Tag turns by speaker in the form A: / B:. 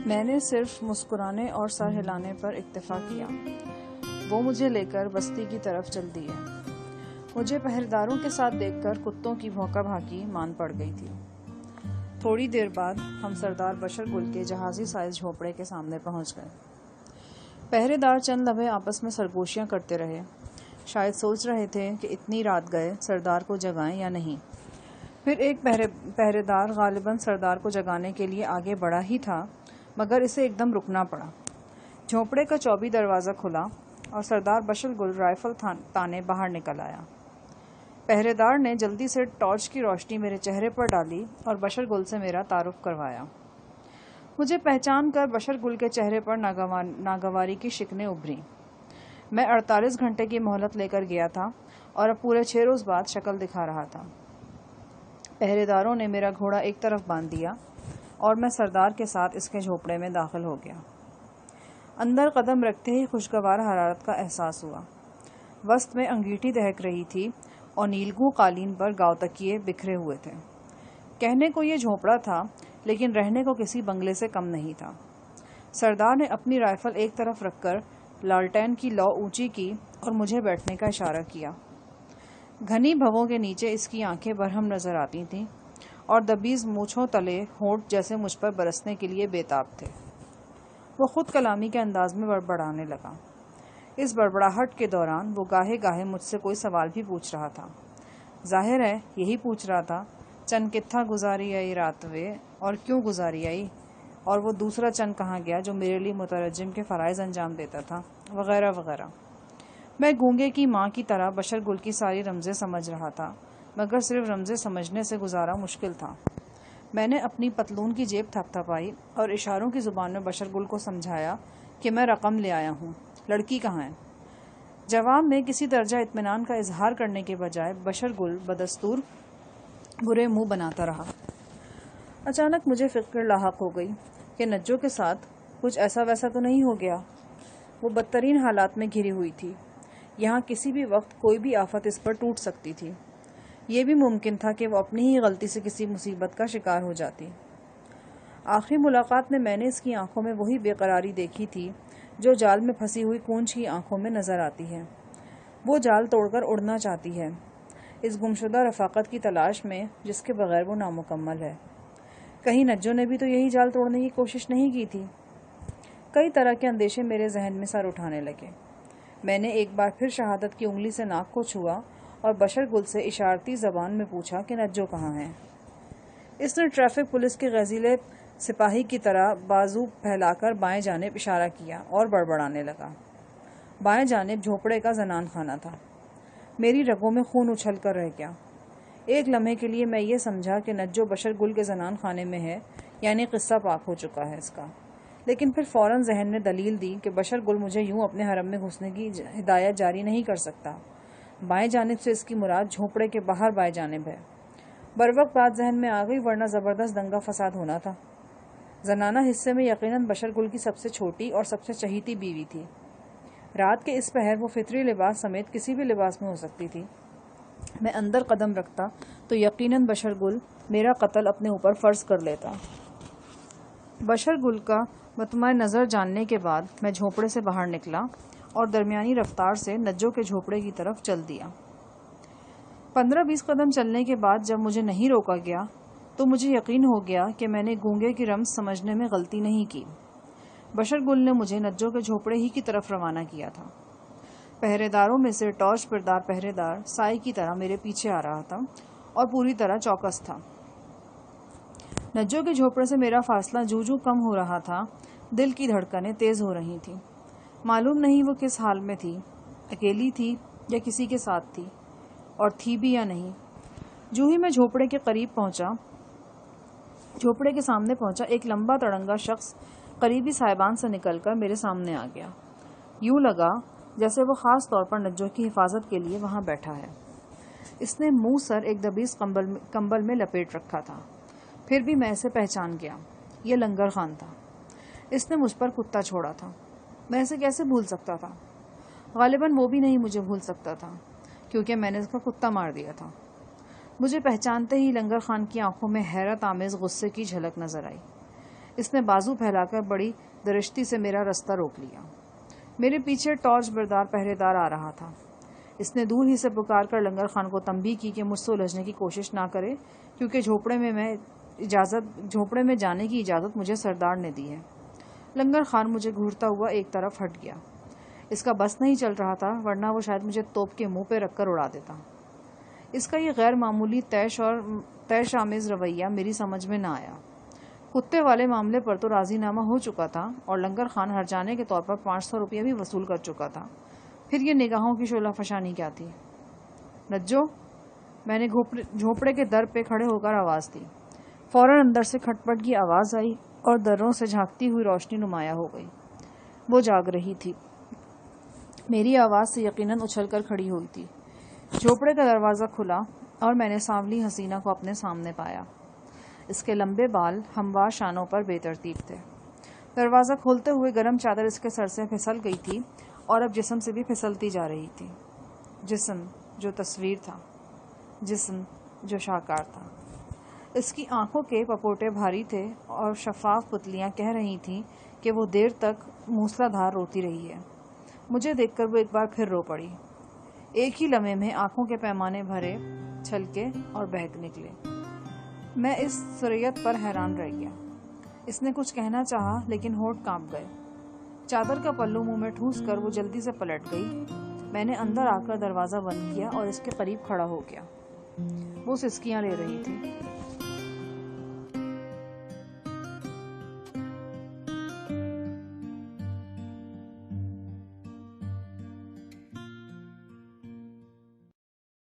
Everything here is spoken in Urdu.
A: میں نے صرف مسکرانے اور سر ہلانے پر اکتفا کیا۔ وہ مجھے لے کر بستی کی طرف چل دیے۔ مجھے پہرےداروں کے ساتھ دیکھ کر کتوں کی بھونکا بھاکی مان پڑ گئی تھی۔ تھوڑی دیر بعد ہم سردار بشر گل کے جہازی سائز جھوپڑے کے سامنے پہنچ گئے۔ پہرے دار چند لمحے آپس میں سرگوشیاں کرتے رہے، شاید سوچ رہے تھے کہ اتنی رات گئے سردار کو جگائیں یا نہیں۔ پھر ایک پہرے دار غالباً سردار کو جگانے کے لیے آگے بڑھا ہی تھا، مگر اسے ایک دم رکنا پڑا۔ جھونپڑے کا چوبی دروازہ کھلا اور سردار بشر گل رائفل تانے باہر نکل آیا۔ پہرے دار نے جلدی سے ٹارچ کی روشنی میرے چہرے پر ڈالی اور بشر گل سے میرا تعارف کروایا۔ مجھے پہچان کر بشر گل کے چہرے پر ناگواری کی شکنیں ابھریں۔ میں 48 گھنٹے کی مہلت لے کر گیا تھا اور اب پورے 6 روز بعد شکل دکھا رہا تھا۔ پہرے داروں نے میرا گھوڑا ایک طرف باندھ دیا اور میں سردار کے ساتھ اس کے جھوپڑے میں داخل ہو گیا۔ اندر قدم رکھتے ہی خوشگوار حرارت کا احساس ہوا۔ وسط میں انگیٹھی دہک رہی تھی اور نیلگوں قالین پر گاؤ تکیے بکھرے ہوئے تھے۔ کہنے کو یہ جھونپڑا تھا، لیکن رہنے کو کسی بنگلے سے کم نہیں تھا۔ سردار نے اپنی رائفل ایک طرف رکھ کر لالٹین کی لو اونچی کی اور مجھے بیٹھنے کا اشارہ کیا۔ گھنی بھووں کے نیچے اس کی آنکھیں برہم نظر آتی تھیں اور دبیز مونچھوں تلے ہونٹ جیسے مجھ پر برسنے کے لیے بے تاب تھے۔ وہ خود کلامی کے انداز میں بڑبڑانے لگا۔ اس بڑبڑاہٹ کے دوران وہ گاہے گاہے مجھ سے کوئی سوال بھی پوچھ رہا تھا۔ ظاہر ہے یہی پوچھ رہا تھا، چند کتھا گزاری آئی رات وے، اور کیوں گزاری آئی، اور وہ دوسرا چند کہاں گیا جو میرے لیے مترجم کے فرائض انجام دیتا تھا، وغیرہ وغیرہ۔ میں گونگے کی ماں کی طرح بشر گل کی ساری رمزیں سمجھ رہا تھا، مگر صرف رمزیں سمجھنے سے گزارا مشکل تھا۔ میں نے اپنی پتلون کی جیب تھپ تھپائی اور اشاروں کی زبان میں بشر گل کو سمجھایا کہ میں رقم لے آیا ہوں، لڑکی کہاں ہے؟ جواب میں کسی درجہ اطمینان کا اظہار کرنے کے بجائے بشر گل بدستور برے منہ بناتا رہا۔ اچانک مجھے فکر لاحق ہو گئی کہ نجو کے ساتھ کچھ ایسا ویسا تو نہیں ہو گیا۔ وہ بدترین حالات میں گھری ہوئی تھی۔ یہاں کسی بھی وقت کوئی بھی آفت اس پر ٹوٹ سکتی تھی۔ یہ بھی ممکن تھا کہ وہ اپنی ہی غلطی سے کسی مصیبت کا شکار ہو جاتی۔ آخری ملاقات میں نے اس کی آنکھوں میں وہی بے قراری دیکھی تھی جو جال میں پھنسی ہوئی کونچ کی آنکھوں میں نظر آتی ہے۔ وہ جال توڑ کر اڑنا چاہتی ہے، اس گمشدہ رفاقت کی تلاش میں جس کے بغیر وہ نامکمل ہے۔ کہیں نجو نے بھی تو یہی جال توڑنے کی کوشش نہیں کی تھی؟ کئی طرح کے اندیشے میرے ذہن میں سر اٹھانے لگے۔ میں نے ایک بار پھر شہادت کی انگلی سے ناک کو چھوا اور بشر گل سے اشارتی زبان میں پوچھا کہ نجو کہاں ہے؟ اس نے ٹریفک پولیس کے غزیلے سپاہی کی طرح بازو پھیلا کر بائیں جانب اشارہ کیا اور بڑبڑانے لگا۔ بائیں جانب جھونپڑے کا زنان خانہ تھا۔ میری رگوں میں خون اچھل کر رہ گیا۔ ایک لمحے کے لیے میں یہ سمجھا کہ نجو بشر گل کے زنان خانے میں ہے، یعنی قصہ پاک ہو چکا ہے اس کا، لیکن پھر فوراً ذہن نے دلیل دی کہ بشر گل مجھے یوں اپنے حرم میں گھسنے کی ہدایت جاری نہیں کر سکتا۔ بائیں جانب سے اس کی مراد جھونپڑے کے باہر بائیں جانب ہے۔ بروقت بات ذہن میں آ گئی، ورنہ زبردست دنگا فساد ہونا تھا۔ زنانہ حصے میں یقیناً بشر گل کی سب سے چھوٹی اور سب سے چہیتی بیوی تھی۔ رات کے اس پہر وہ فطری لباس سمیت کسی بھی لباس میں ہو سکتی تھی۔ میں اندر قدم رکھتا تو یقیناً بشر گل میرا قتل اپنے اوپر فرض کر لیتا۔ بشر گل کا مطمع نظر جاننے کے بعد میں جھونپڑے سے باہر نکلا اور درمیانی رفتار سے نجو کے جھونپڑے کی طرف چل دیا۔ 15-20 قدم چلنے کے بعد جب مجھے نہیں روکا گیا تو مجھے یقین ہو گیا کہ میں نے گونگے کی رمز سمجھنے میں غلطی نہیں کی۔ بشر گل نے مجھے نجو کے جھونپڑے ہی کی طرف روانہ کیا تھا۔ پہرے داروں میں سے ٹارچ بردار پہرے دار سائے کی طرح میرے پیچھے آ رہا تھا اور پوری طرح چوکس تھا۔ نجو کے جھونپڑے سے میرا فاصلہ جوں جوں کم ہو رہا تھا، دل کی دھڑکنیں تیز ہو رہی تھیں۔ معلوم نہیں وہ کس حال میں تھی، اکیلی تھی یا کسی کے ساتھ تھی، اور تھی بھی یا نہیں۔ جو ہی میں جھونپڑے کے قریب پہنچا، جھونپڑے کے سامنے پہنچا، ایک لمبا تڑنگا شخص قریبی سائبان سے نکل کر میرے سامنے آ گیا۔ یوں لگا جیسے وہ خاص طور پر نجو کی حفاظت کے لیے وہاں بیٹھا ہے۔ اس نے منہ سر ایک دبیز کمبل میں لپیٹ رکھا تھا، پھر بھی میں اسے پہچان گیا۔ یہ لنگر خان تھا۔ اس نے مجھ پر کتا چھوڑا تھا، میں اسے کیسے بھول سکتا تھا؟ غالباً وہ بھی نہیں مجھے بھول سکتا تھا، کیونکہ میں نے اس کا کتا مار دیا تھا۔ مجھے پہچانتے ہی لنگر خان کی آنکھوں میں حیرت آمیز غصے کی جھلک نظر آئی۔ اس نے بازو پھیلا کر بڑی درشتی سے میرا رستہ روک لیا۔ میرے پیچھے ٹارچ بردار پہرے دار آ رہا تھا۔ اس نے دور ہی سے پکار کر لنگر خان کو تنبیہ کی کہ مجھ سے الجھنے کی کوشش نہ کرے، کیونکہ جھوپڑے میں جانے کی اجازت مجھے سردار نے دی ہے۔ لنگر خان مجھے گھورتا ہوا ایک طرف ہٹ گیا۔ اس کا بس نہیں چل رہا تھا، ورنہ وہ شاید مجھے توپ کے منہ پہ رکھ کر اڑا دیتا۔ اس کا یہ غیر معمولی طیش آمیز رویہ میری سمجھ میں نہ آیا۔ کتے والے معاملے پر تو راضی نامہ ہو چکا تھا اور لنگر خان ہرجانے کے طور پر 500 روپیہ بھی وصول کر چکا تھا، پھر یہ نگاہوں کی شعلہ فشانی کیا تھی؟ نجو، میں نے جھوپڑے کے در پہ کھڑے ہو کر آواز دی۔ فوراً اندر سے کھٹ پٹ کی آواز آئی اور دروں سے جھانکتی ہوئی روشنی نمایاں ہو گئی۔ وہ جاگ رہی تھی، میری آواز سے یقیناً اچھل کر کھڑی ہوئی تھی۔ جھوپڑے کا دروازہ کھلا اور میں نے سانولی حسینہ کو اپنے سامنے پایا۔ اس کے لمبے بال ہموار شانوں پر بے ترتیب تھے۔ دروازہ کھولتے ہوئے گرم چادر اس کے سر سے پھسل گئی تھی اور اب جسم سے بھی پھسلتی جا رہی تھی۔ جسم جو تصویر تھا، جسم جو شاہکار تھا۔ اس کی آنکھوں کے پپوٹے بھاری تھے اور شفاف پتلیاں کہہ رہی تھیں کہ وہ دیر تک موسلا دھار روتی رہی ہے۔ مجھے دیکھ کر وہ ایک بار پھر رو پڑی۔ ایک ہی لمحے میں آنکھوں کے پیمانے بھرے، چھلکے اور بہک نکلے۔ میں اس سریعت پر حیران رہ گیا۔ اس نے کچھ کہنا چاہا لیکن ہونٹ کانپ گئے۔ چادر کا پلو منہ میں ٹھوس کر وہ جلدی سے پلٹ گئی۔ میں نے اندر آ کر دروازہ بند کیا اور اس کے قریب کھڑا ہو گیا۔ وہ سسکیاں لے رہی تھی۔